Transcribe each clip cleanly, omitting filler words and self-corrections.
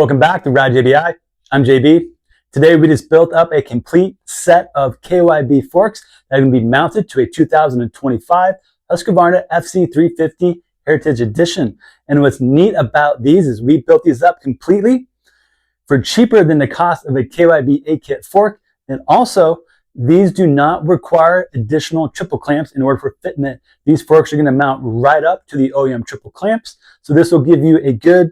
Welcome back to Ride JBI. I'm JB. Today we just built up a complete set of KYB forks that are going to be mounted to a 2025 Husqvarna FC 350 Heritage Edition. And what's neat about these is we built these up completely for cheaper than the cost of a KYB A-kit fork. And also, these do not require additional triple clamps in order for fitment. These forks are going to mount right up to the OEM triple clamps. So this will give you a good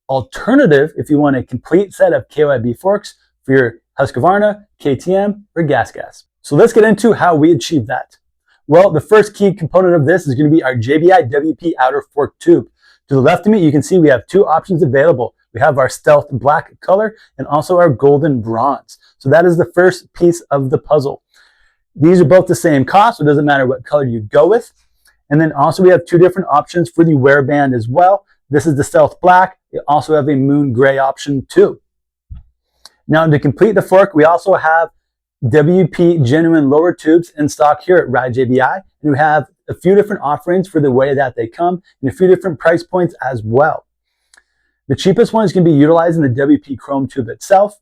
alternative if you want a complete set of KYB forks for your Husqvarna, KTM, or Gas. So let's get into how we achieve that. Well, the first key component of this is going to be our JBI WP outer fork tube. To the left of me, you can see we have two options available. We have our stealth black color and also our golden bronze. So that is the first piece of the puzzle. These are both the same cost, so it doesn't matter what color you go with. And then also we have two different options for the wear band as well. This is the stealth black. We also have a moon gray option too. Now to complete the fork, we also have WP genuine lower tubes in stock here at Ride JBI. And we have a few different offerings for the way that they come and a few different price points as well. The cheapest one is going to be utilizing the WP chrome tube itself,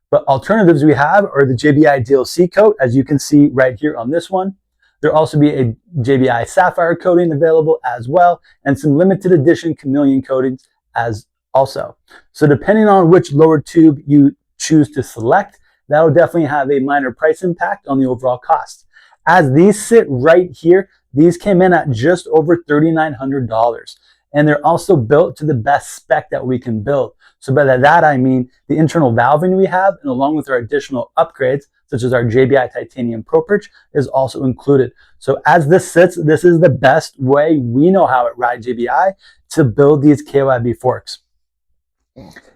but alternatives we have are the JBI DLC coat, as you can see right here on this one. There'll also be a JBI sapphire coating available as well, and some limited edition chameleon coatings as also. So depending on which lower tube you choose to select, that will definitely have a minor price impact on the overall cost. As these sit right here, these came in at just over $3,900. And they're also built to the best spec that we can build. So by that I mean the internal valving we have, and along with our additional upgrades, such as our JBI Titanium Pro Perch, is also included. So as this sits, this is the best way we know how at Ride JBI to build these KYB forks.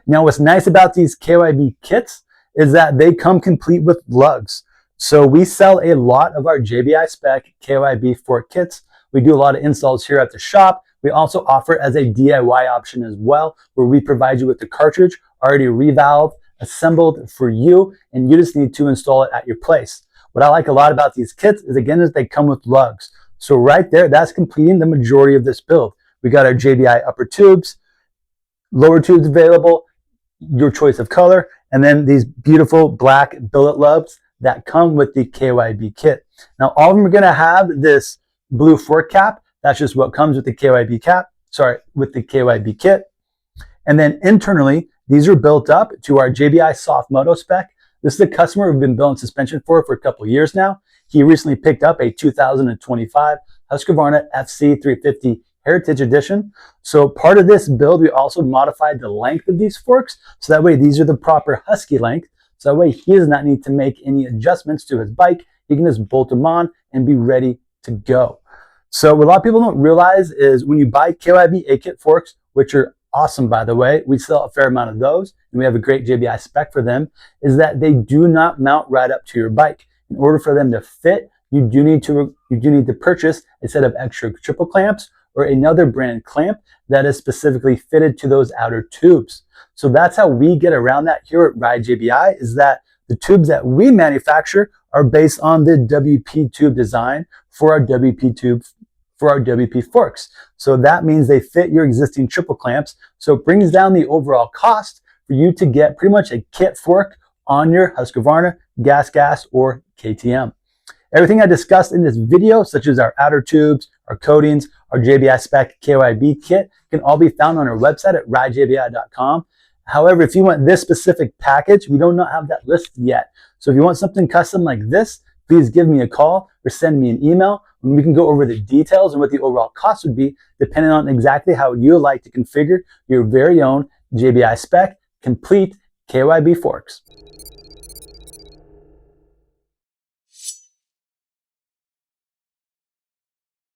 Now what's nice about these KYB kits is that they come complete with lugs. So we sell a lot of our JBI Spec KYB fork kits. We do a lot of installs here at the shop. We also offer as a DIY option as well, where we provide you with the cartridge already revalved, assembled for you, and you just need to install it at your place. What I like a lot about these kits is, again, is they come with lugs. So right there, that's completing the majority of this build. We got our JBI upper tubes, lower tubes available, your choice of color, and then these beautiful black billet lugs that come with the KYB kit. Now, all of them are going to have this blue fork cap. That's just what comes with the KYB with the KYB kit. And then internally, these are built up to our JBI Soft Moto spec. This is a customer we've been building suspension for a couple of years now. He recently picked up a 2025 Husqvarna FC 350 Heritage Edition. So part of this build, we also modified the length of these forks. So that way, these are the proper Husky length. So that way, he does not need to make any adjustments to his bike. He can just bolt them on and be ready to go. So what a lot of people don't realize is when you buy KYB A-kit forks, which are awesome, by the way, we sell a fair amount of those, and we have a great JBI spec for them, is that they do not mount right up to your bike. In order for them to fit, you do need to purchase a set of extra triple clamps or another brand clamp that is specifically fitted to those outer tubes. So that's how we get around that here at Ride JBI, is that the tubes that we manufacture are based on the WP tube design for our WP forks. So that means they fit your existing triple clamps. So it brings down the overall cost for you to get pretty much a kit fork on your Husqvarna, Gas, or KTM. Everything I discussed in this video, such as our outer tubes, our coatings, our JBI Spec KYB kit, can all be found on our website at ridejbi.com. However, if you want this specific package, we do not have that listed yet. So if you want something custom like this, please give me a call or send me an email, and we can go over the details and what the overall cost would be, depending on exactly how you like to configure your very own JBI Spec complete KYB forks.